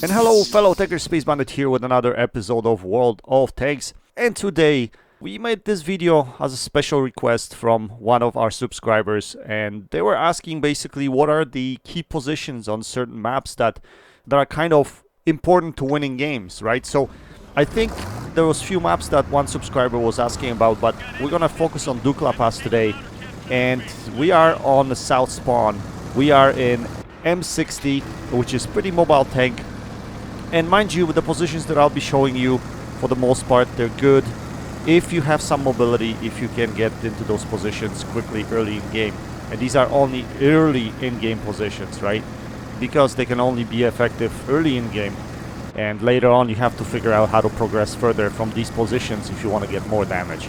And hello fellow Tanker Space Bandit here with another episode of World of Tanks. And today we made this video as a special request from one of our subscribers, and they were asking basically what are the key positions on certain maps that are kind of important to winning games, right? So I think there was few maps that one subscriber was asking about, but we're gonna focus on Dukla Pass today. And we are on the south spawn. We are in M60, which is pretty mobile tank. And mind you, with the positions that I'll be showing you, for the most part, they're good if you have some mobility, if you can get into those positions quickly early in game. And these are only early in-game positions, right? Because they can only be effective early in game. And later on, you have to figure out how to progress further from these positions if you want to get more damage.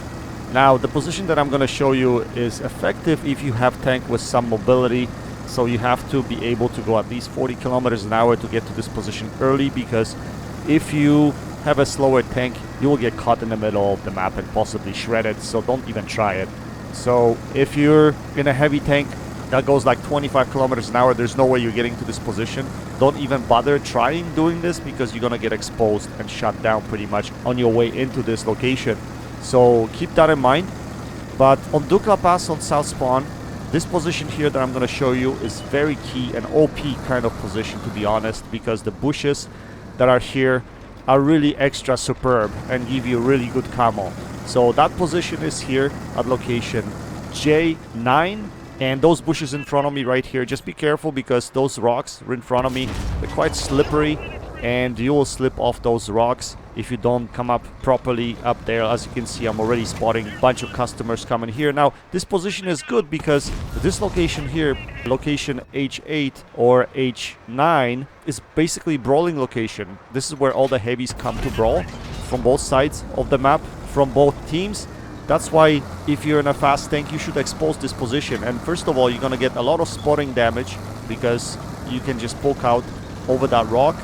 Now, the position that I'm going to show you is effective if you have tank with some mobility. So you have to be able to go at least 40 kilometers an hour to get to this position early, because if you have a slower tank, you will get caught in the middle of the map and possibly shredded, so don't even try it. So if you're in a heavy tank that goes like 25 kilometers an hour, there's no way you're getting to this position. Don't even bother trying doing this, because you're gonna get exposed and shut down pretty much on your way into this location. So keep that in mind. But on Dukla Pass on South Spawn, this position here that I'm going to show you is very key, an OP kind of position, to be honest, because the bushes that are here are really extra superb and give you really good camo. So that position is here at location J9, and those bushes in front of me right here, just be careful because those rocks in front of me, they're quite slippery and you will slip off those rocks if you don't come up properly up there. As you can see, I'm already spotting a bunch of customers coming here. Now, this position is good because this location here, location H8 or H9, is basically brawling location. This is where all the heavies come to brawl from both sides of the map, from both teams. That's why if you're in a fast tank, you should expose this position. And first of all, you're gonna get a lot of spotting damage because you can just poke out over that rock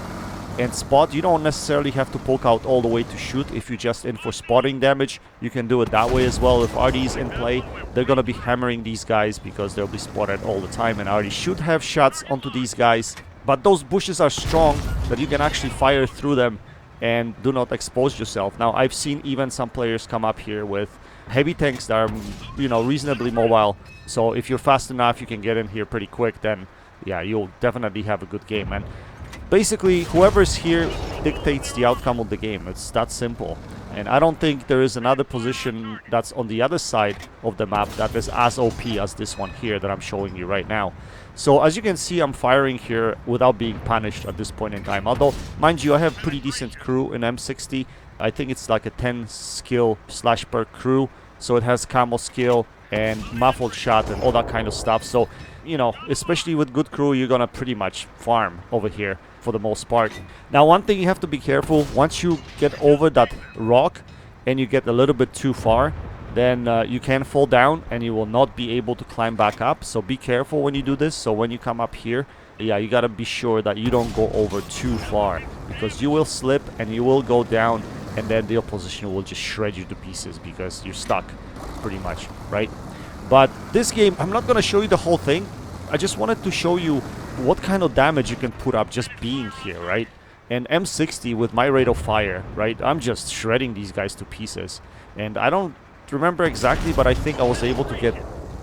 and spot. You don't necessarily have to poke out all the way to shoot. If you're just in for spotting damage, you can do it that way as well. If RD is in play, they're gonna be hammering these guys because they'll be spotted all the time, and RD should have shots onto these guys. But those bushes are strong that you can actually fire through them and do not expose yourself. Now, I've seen even some players come up here with heavy tanks that are, you know, reasonably mobile. So if you're fast enough, you can get in here pretty quick, then yeah, you'll definitely have a good game. And basically, whoever's here dictates the outcome of the game. It's that simple. And I don't think there is another position that's on the other side of the map that is as OP as this one here that I'm showing you right now. So as you can see, I'm firing here without being punished at this point in time. Although, mind you, I have pretty decent crew in M60. I think it's like a 10 skill slash per crew. So it has camo skill and muffled shot and all that kind of stuff. So, you know, especially with good crew, you're gonna pretty much farm over here for the most part. Now, one thing you have to be careful, once you get over that rock and you get a little bit too far, then you can fall down and you will not be able to climb back up. So be careful when you do this. So when you come up here, yeah, you gotta be sure that you don't go over too far, because you will slip and you will go down, and then the opposition will just shred you to pieces because you're stuck pretty much, right? But this game, I'm not gonna show you the whole thing. I just wanted to show you what kind of damage you can put up just being here, right? And M60 with my rate of fire, right? I'm just shredding these guys to pieces. And I don't remember exactly, but I think I was able to get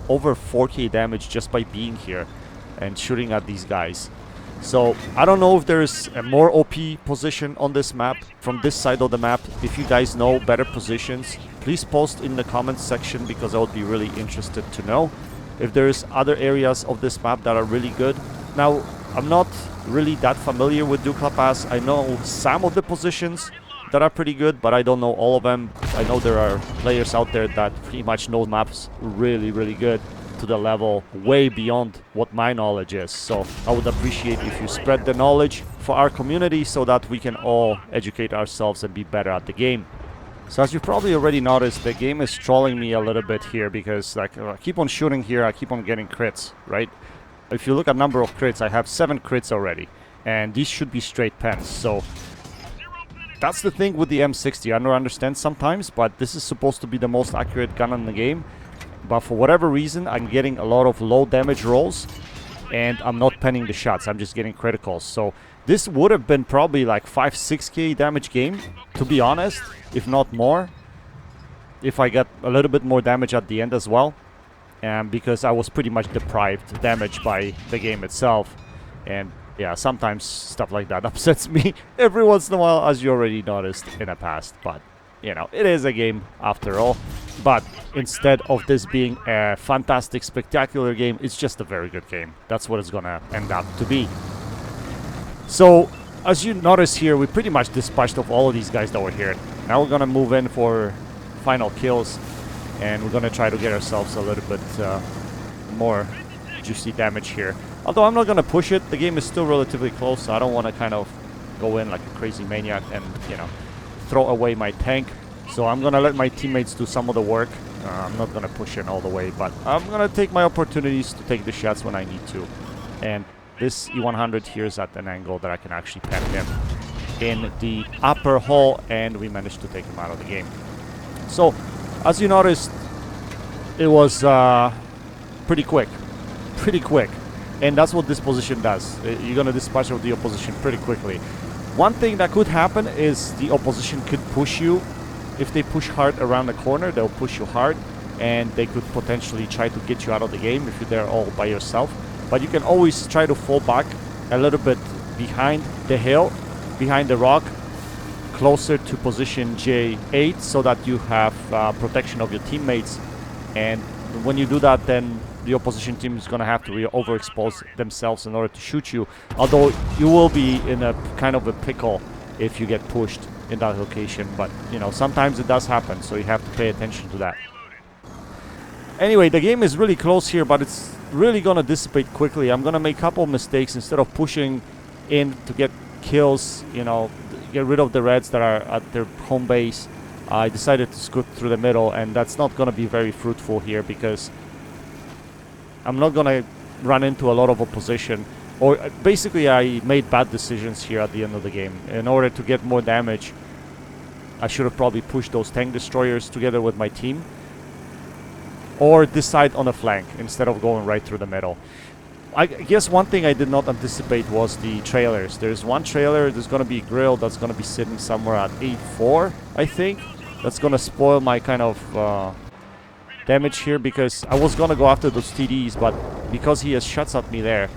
over 4k damage just by being here and shooting at these guys. So I don't know if there's a more OP position on this map from this side of the map. If you guys know better positions, please post in the comments section, because I would be really interested to know if there's other areas of this map that are really good. Now, I'm not really that familiar with Dukla Pass. I know some of the positions that are pretty good, but I don't know all of them. I know there are players out there that pretty much know maps really, really good, to the level way beyond what my knowledge is. So I would appreciate if you spread the knowledge for our community so that we can all educate ourselves and be better at the game. So as you probably already noticed, the game is trolling me a little bit here, because like I keep on shooting here, I keep on getting crits, right? If you look at number of crits, I have 7 crits already, and these should be straight pens. So that's the thing with the M60. I don't understand sometimes, but this is supposed to be the most accurate gun in the game. But for whatever reason, I'm getting a lot of low damage rolls and I'm not penning the shots. I'm just getting criticals. So this would have been probably like 5-6k damage game, to be honest, if not more, if I got a little bit more damage at the end as well, because I was pretty much deprived damage by the game itself. And yeah, sometimes stuff like that upsets me every once in a while, as you already noticed in the past. But, you know, it is a game after all. But instead of this being a fantastic, spectacular game, it's just a very good game. That's what it's gonna end up to be. So, as you notice here, we pretty much dispatched of all of these guys that were here. Now we're gonna move in for final kills, and we're gonna try to get ourselves a little bit more juicy damage here. Although I'm not gonna push it, the game is still relatively close, so I don't want to kind of go in like a crazy maniac and, you know, throw away my tank. So I'm gonna let my teammates do some of the work. I'm not gonna push in all the way, but I'm gonna take my opportunities to take the shots when I need to. And this E100 here is at an angle that I can actually pen him in the upper hole, and we managed to take him out of the game. So, as you noticed, it was pretty quick. And that's what this position does. You're going to dispatch of the opposition pretty quickly. One thing that could happen is the opposition could push you. If they push hard around the corner, they'll push you hard, and they could potentially try to get you out of the game if you're there all by yourself. But you can always try to fall back a little bit behind the hill, behind the rock, closer to position J8, so that you have protection of your teammates. And when you do that, then the opposition team is going to have to overexpose themselves in order to shoot you. Although you will be in a kind of a pickle if you get pushed in that location. But, you know, sometimes it does happen, so you have to pay attention to that. Anyway, the game is really close here, but it's really going to dissipate quickly. I'm going to make a couple mistakes. Instead of pushing in to get kills, you know, get rid of the Reds that are at their home base, I decided to scoot through the middle, and that's not going to be very fruitful here because I'm not going to run into a lot of opposition. Or basically, I made bad decisions here at the end of the game. In order to get more damage, I should have probably pushed those tank destroyers together with my team, or decide on a flank instead of going right through the middle. I guess one thing I did not anticipate was the trailers. There's one trailer, there's going to be a grill that's going to be sitting somewhere at 8-4, I think. That's going to spoil my kind of damage here, because I was going to go after those TDs, but because he has shots at me there,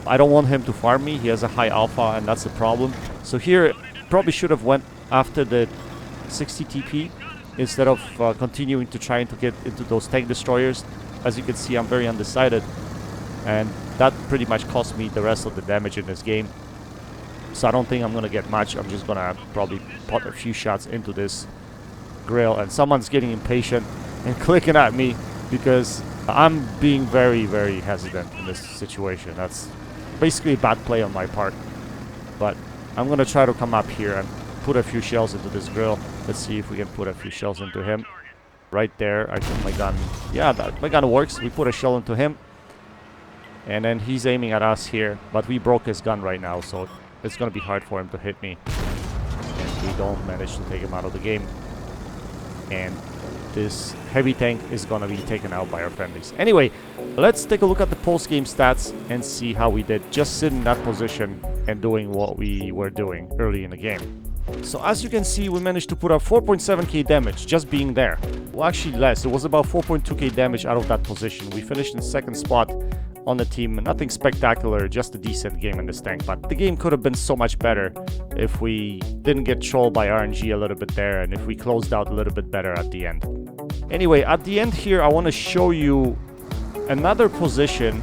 I don't want him to farm me. He has a high alpha, and that's the problem. So here, probably should have went after the 60 TP instead of continuing to trying to get into those tank destroyers. As you can see, I'm very undecided, and that pretty much cost me the rest of the damage in this game. So I don't think I'm going to get much. I'm just going to probably put a few shots into this grill, and someone's getting impatient and clicking at me because I'm being very, very hesitant in this situation. That's basically a bad play on my part. But I'm going to try to come up here and put a few shells into this grill. Let's see if we can put a few shells into him. Right there, I think my gun... Yeah, my gun works. We put a shell into him. And then he's aiming at us here. But we broke his gun right now, so it's going to be hard for him to hit me. And we don't manage to take him out of the game. And this heavy tank is going to be taken out by our friendlies. Anyway, let's take a look at the post-game stats and see how we did just sitting in that position and doing what we were doing early in the game. So as you can see, we managed to put up 4.7k damage just being there. Well, actually less. It was about 4.2k damage out of that position. We finished in second spot on the team. Nothing spectacular, just a decent game in this tank. But the game could have been so much better if we didn't get trolled by RNG a little bit there, and if we closed out a little bit better at the end. Anyway, at the end here, I want to show you another position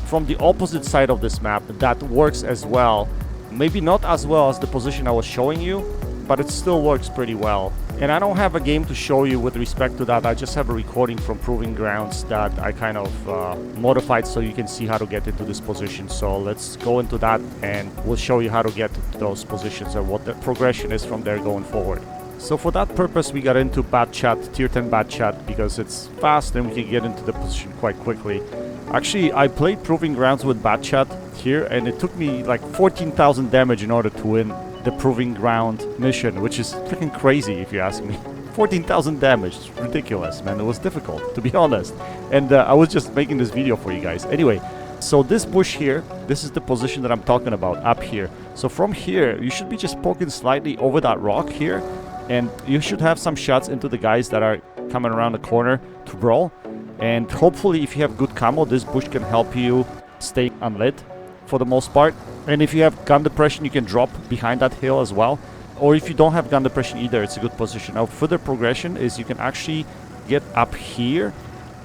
from the opposite side of this map that works as well. Maybe not as well as the position I was showing you, but it still works pretty well. And I don't have a game to show you with respect to that. I just have a recording from Proving Grounds that I kind of modified so you can see how to get into this position. So let's go into that, and we'll show you how to get to those positions and what the progression is from there going forward. So for that purpose, we got into Bat Chat, Tier 10 Bat Chat, because it's fast and we can get into the position quite quickly. Actually, I played Proving Grounds with Bat Chat here, and it took me like 14,000 damage in order to win the Proving Ground mission, which is freaking crazy if you ask me. 14,000 damage, it's ridiculous, man. It was difficult, to be honest. And I was just making this video for you guys. Anyway, So this bush here, this is the position that I'm talking about, up here. So from here, you should be just poking slightly over that rock here, and you should have some shots into the guys that are coming around the corner to brawl. And hopefully, if you have good camo, this bush can help you stay unlit for the most part. And if you have gun depression, you can drop behind that hill as well. Or if you don't have gun depression either, it's a good position. Now, further progression is you can actually get up here.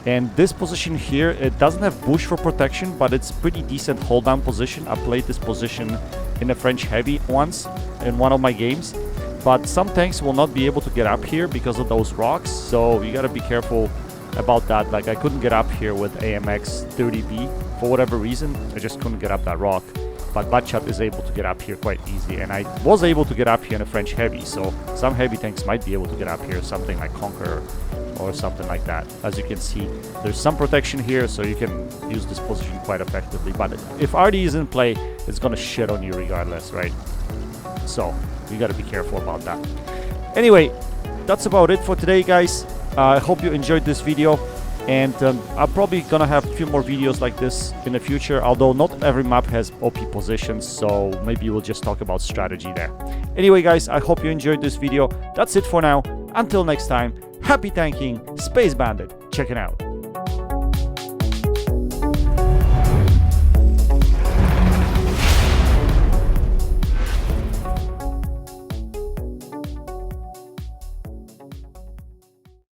And this position here, it doesn't have bush for protection, but it's pretty decent hold down position. I played this position in a French heavy once in one of my games. But some tanks will not be able to get up here because of those rocks. So you gotta be careful about that. Like I couldn't get up here with AMX 30B for whatever reason. I just couldn't get up that rock. But Batchat is able to get up here quite easy, and I was able to get up here in a French heavy, so some heavy tanks might be able to get up here, something like Conqueror or something like that. As you can see, there's some protection here, so you can use this position quite effectively. But if RD is in play, it's gonna shit on you regardless, right? So you gotta be careful about that. Anyway, that's about it for today, guys. I hope you enjoyed this video. And I'm probably gonna have a few more videos like this in the future, although not every map has OP positions, so maybe we'll just talk about strategy there. Anyway, guys, I hope you enjoyed this video. That's it for now. Until next time, happy tanking, Space Bandit, checking out.